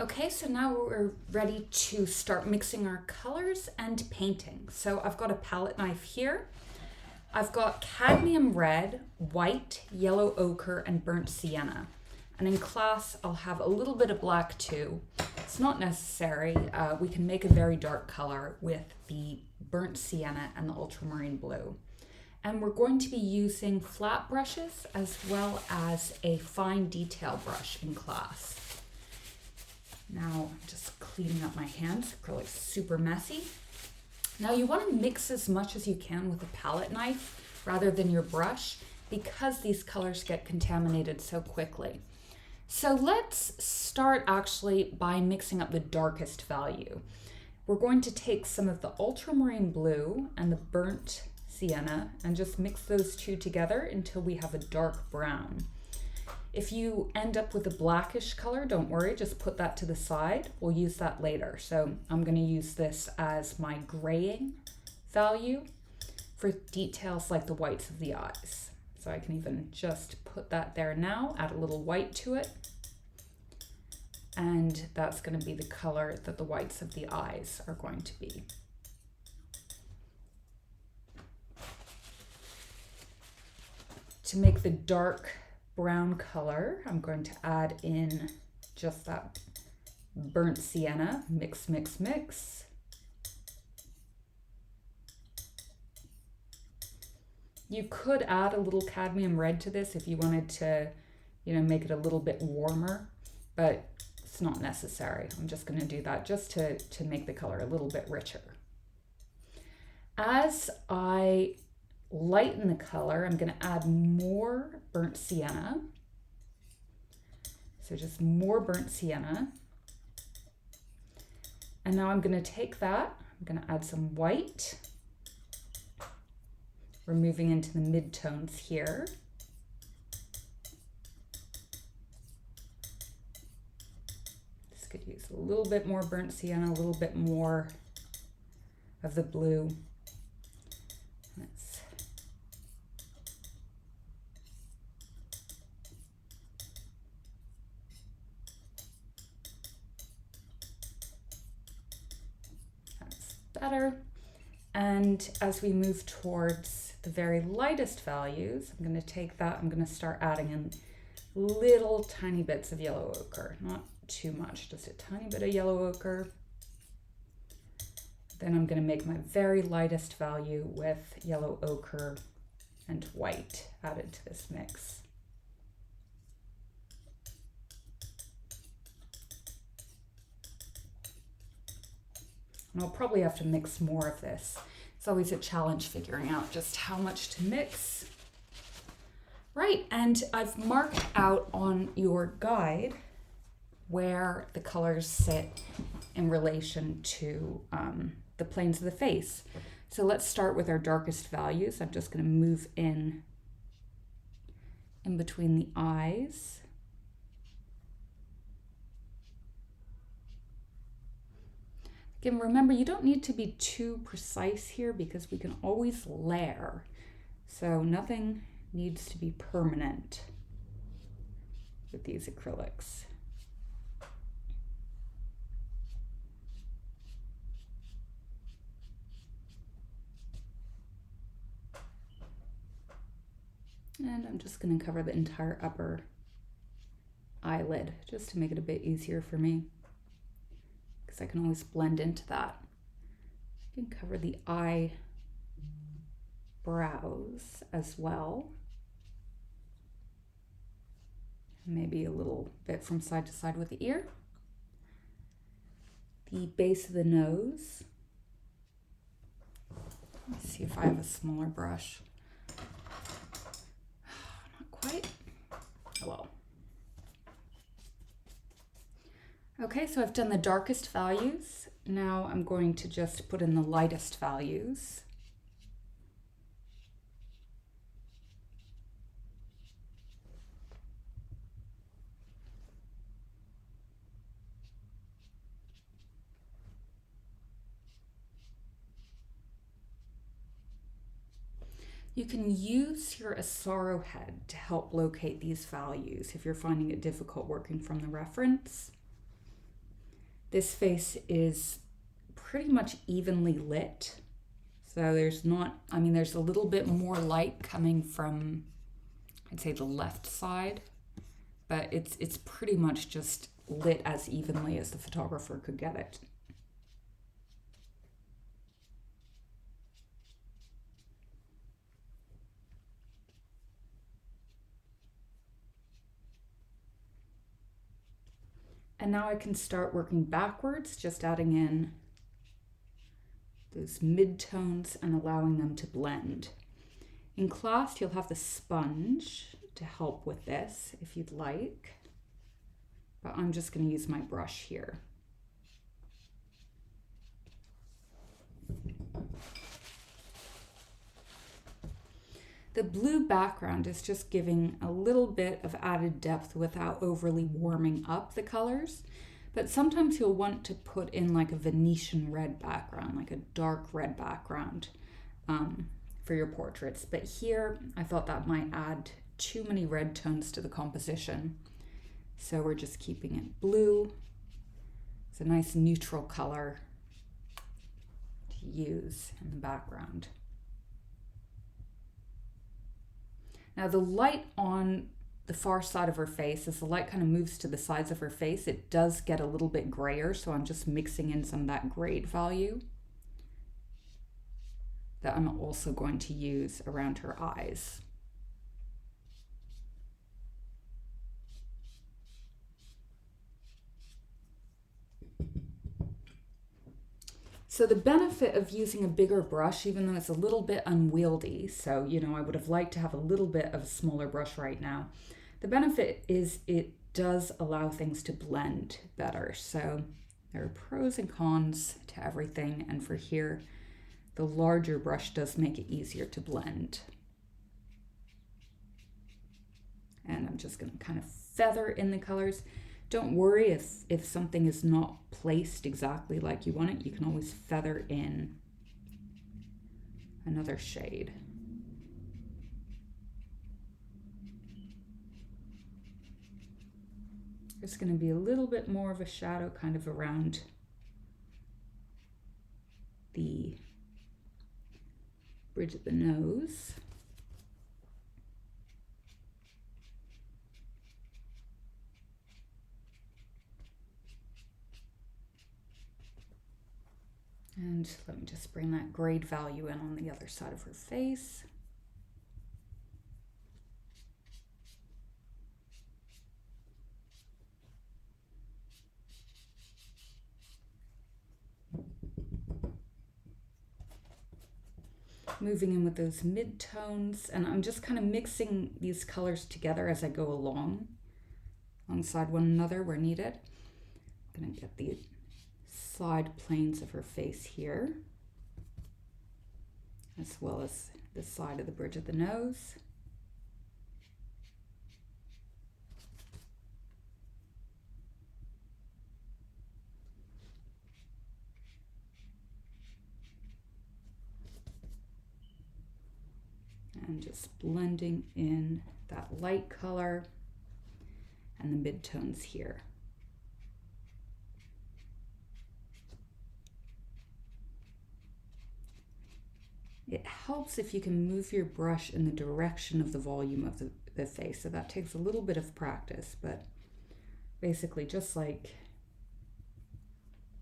Okay, so now we're ready to start mixing our colors and painting. So I've got a palette knife here. I've got cadmium red, white, yellow ochre, and burnt sienna. And in class, I'll have a little bit of black too. It's not necessary. We can make a very dark color with the burnt sienna and the ultramarine blue. And we're going to be using flat brushes as well as a fine detail brush in class. Now I'm just cleaning up my hands. Acrylic's super messy. Now you want to mix as much as you can with a palette knife rather than your brush because these colors get contaminated so quickly. So let's start actually by mixing up the darkest value. We're going to take some of the ultramarine blue and the burnt sienna and just mix those two together until we have a dark brown. If you end up with a blackish color, don't worry, just put that to the side. We'll use that later. So I'm going to use this as my graying value for details like the whites of the eyes. So I can even just put that there now, add a little white to it. And that's going to be the color that the whites of the eyes are going to be. To make the dark brown color, I'm going to add in just that burnt sienna, mix, mix, mix. You could add a little cadmium red to this if you wanted to, make it a little bit warmer, but it's not necessary. I'm just going to do that just to make the color a little bit richer. As I lighten the color, I'm going to add more burnt sienna. So just more burnt sienna. And now I'm going to take that, I'm going to add some white. We're moving into the mid-tones here. This could use a little bit more burnt sienna, a little bit more of the blue. Better. And as we move towards the very lightest values, I'm going to take that, I'm going to start adding in little tiny bits of yellow ochre, not too much, just a tiny bit of yellow ochre. Then I'm going to make my very lightest value with yellow ochre and white added to this mix. And I'll probably have to mix more of this. It's always a challenge figuring out just how much to mix. Right, and I've marked out on your guide where the colors sit in relation to the planes of the face. So let's start with our darkest values. I'm just going to move in between the eyes. Again, remember, you don't need to be too precise here because we can always layer. So nothing needs to be permanent with these acrylics. And I'm just going to cover the entire upper eyelid just to make it a bit easier for me, because I can always blend into that. I can cover the eyebrows as well. Maybe a little bit from side to side with the ear. The base of the nose. Let's see if I have a smaller brush. Not quite. Oh well. Okay, so I've done the darkest values. Now I'm going to just put in the lightest values. You can use your Asaro head to help locate these values if you're finding it difficult working from the reference. This face is pretty much evenly lit. So there's not, I mean, there's a little bit more light coming from, I'd say, the left side, but it's pretty much just lit as evenly as the photographer could get it. And now I can start working backwards, just adding in those midtones and allowing them to blend. In class, you'll have the sponge to help with this if you'd like, but I'm just going to use my brush here. The blue background is just giving a little bit of added depth without overly warming up the colors. But sometimes you'll want to put in like a Venetian red background, like a dark red background for your portraits. But here I thought that might add too many red tones to the composition. So we're just keeping it blue. It's a nice neutral color to use in the background. Now the light on the far side of her face, as the light kind of moves to the sides of her face, it does get a little bit grayer, so I'm just mixing in some of that grade value that I'm also going to use around her eyes. So the benefit of using a bigger brush, even though it's a little bit unwieldy, so, you know, I would have liked to have a little bit of a smaller brush right now. The benefit is it does allow things to blend better. So there are pros and cons to everything. And for here, the larger brush does make it easier to blend. And I'm just going to kind of feather in the colors. Don't worry if something is not placed exactly like you want it. You can always feather in another shade. There's going to be a little bit more of a shadow kind of around the bridge of the nose. And let me just bring that grade value in on the other side of her face. Moving in with those mid-tones, and I'm just kind of mixing these colors together as I go along, alongside one another where needed. I'm going to get the side planes of her face here, as well as the side of the bridge of the nose. And just blending in that light color and the midtones here. It helps if you can move your brush in the direction of the volume of the face. So that takes a little bit of practice, but basically just like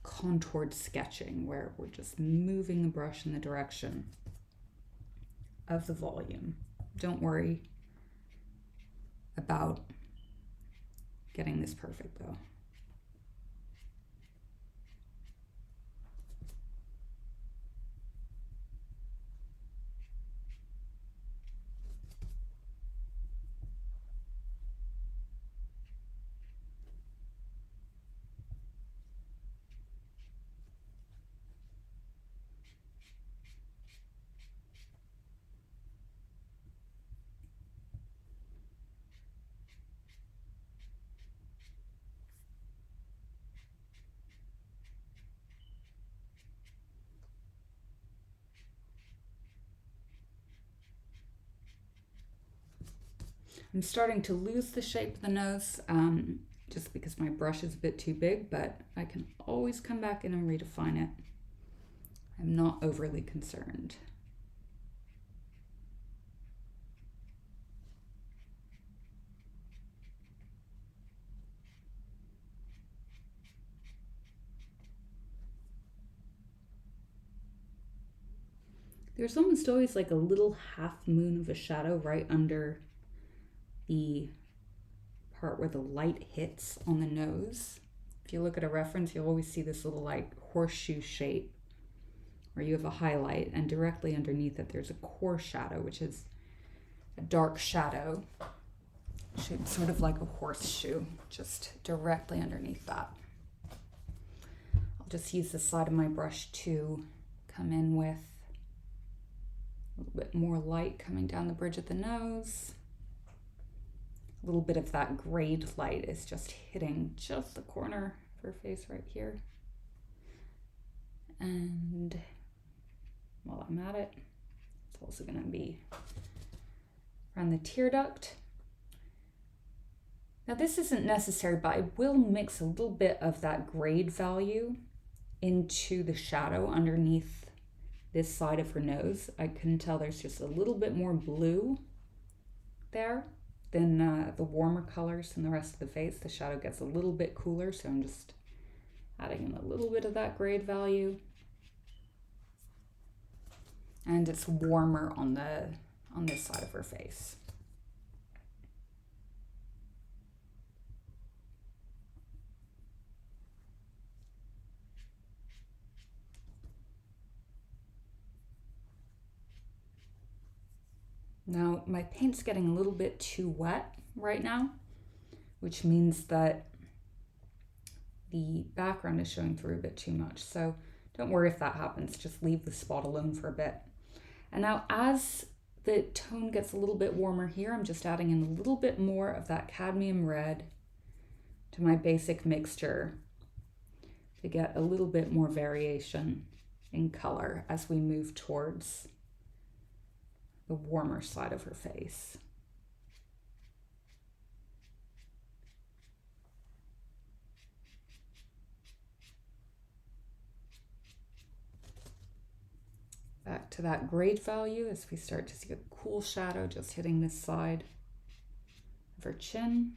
contoured sketching, where we're just moving the brush in the direction of the volume. Don't worry about getting this perfect though. I'm starting to lose the shape of the nose, just because my brush is a bit too big, but I can always come back in and redefine it. I'm not overly concerned. There's almost always like a little half moon of a shadow right under the part where the light hits on the nose. If you look at a reference, you'll always see this little like horseshoe shape where you have a highlight, and directly underneath it there's a core shadow, which is a dark shadow shaped sort of like a horseshoe, just directly underneath that. I'll just use the side of my brush to come in with a little bit more light coming down the bridge of the nose. A little bit of that grayed light is just hitting just the corner of her face right here. And while I'm at it, it's also going to be around the tear duct. Now this isn't necessary, but I will mix a little bit of that grade value into the shadow underneath this side of her nose. I can tell there's just a little bit more blue there than the warmer colors in the rest of the face. The shadow gets a little bit cooler, so I'm just adding in a little bit of that grade value. And it's warmer on this side of her face. Now, my paint's getting a little bit too wet right now, which means that the background is showing through a bit too much. So don't worry if that happens, just leave the spot alone for a bit. And now as the tone gets a little bit warmer here, I'm just adding in a little bit more of that cadmium red to my basic mixture to get a little bit more variation in color as we move towards the warmer side of her face. Back to that grade value as we start to see a cool shadow just hitting this side of her chin,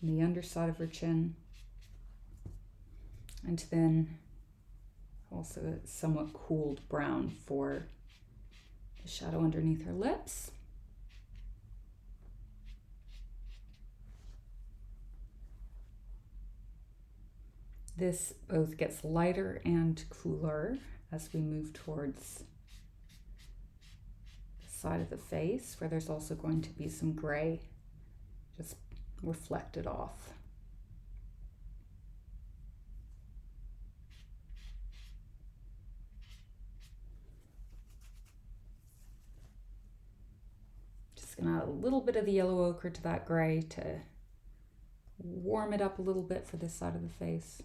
and the underside of her chin, and then also a somewhat cooled brown for the shadow underneath her lips. This both gets lighter and cooler as we move towards the side of the face, where there's also going to be some gray just reflected off. Just gonna add a little bit of the yellow ochre to that gray to warm it up a little bit for this side of the face.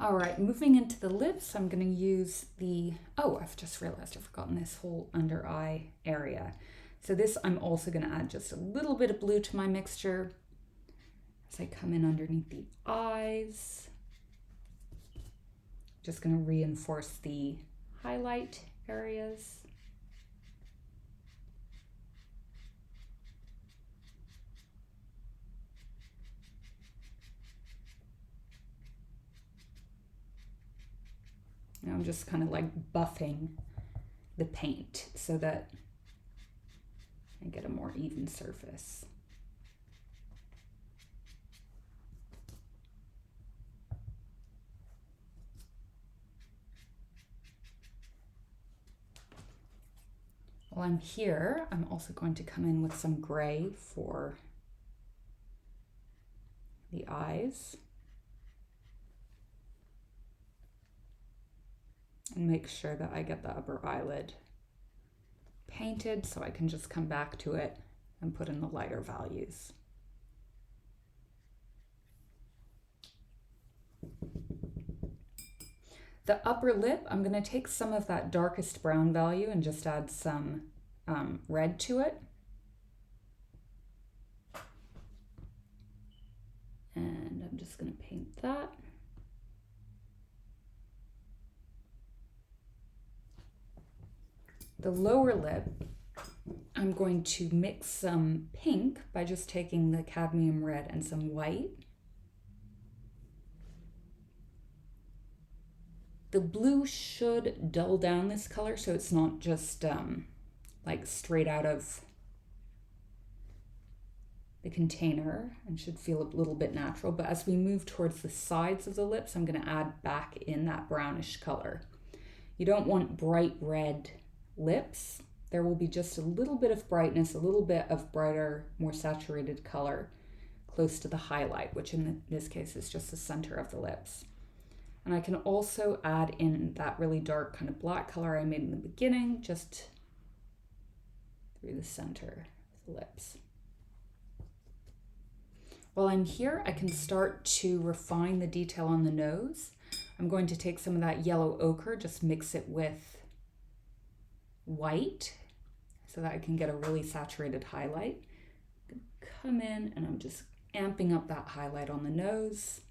All right, moving into the lips, I'm going to use I've just realized I've forgotten this whole under eye area. So this, I'm also going to add just a little bit of blue to my mixture as I come in underneath the eyes. Just going to reinforce the highlight areas. Now I'm just kind of like buffing the paint so that I get a more even surface. While I'm here, I'm also going to come in with some gray for the eyes. And make sure that I get the upper eyelid painted so I can just come back to it and put in the lighter values. The upper lip, I'm going to take some of that darkest brown value and just add some red to it. And I'm just going to paint that. The lower lip, I'm going to mix some pink by just taking the cadmium red and some white. The blue should dull down this color so it's not just like straight out of the container and should feel a little bit natural. But as we move towards the sides of the lips, I'm going to add back in that brownish color. You don't want bright red lips. There will be just a little bit of brightness, a little bit of brighter, more saturated color close to the highlight, which in this case is just the center of the lips. And I can also add in that really dark kind of black color I made in the beginning, just through the center of the lips. While I'm here, I can start to refine the detail on the nose. I'm going to take some of that yellow ochre, just mix it with white so that I can get a really saturated highlight. Come in and I'm just amping up that highlight on the nose,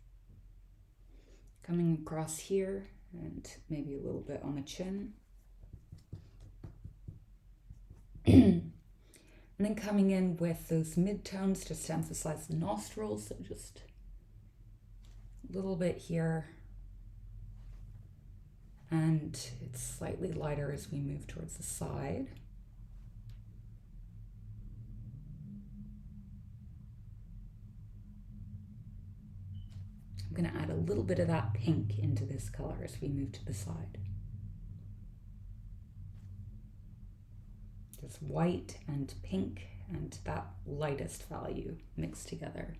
coming across here and maybe a little bit on the chin. And then coming in with those midtones just to emphasize the nostrils, so just a little bit here. And it's slightly lighter as we move towards the side. I'm going to add a little bit of that pink into this color as we move to the side. Just white and pink and that lightest value mixed together.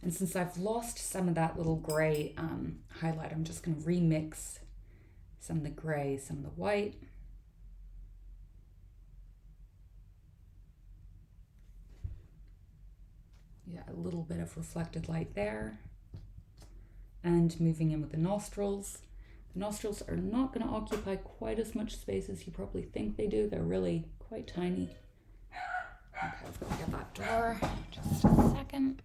And since I've lost some of that little gray highlight, I'm just going to remix some of the gray, some of the white. Yeah, a little bit of reflected light there. And moving in with the nostrils. The nostrils are not going to occupy quite as much space as you probably think they do. They're really quite tiny. Okay, I've got to get that door. Just a second.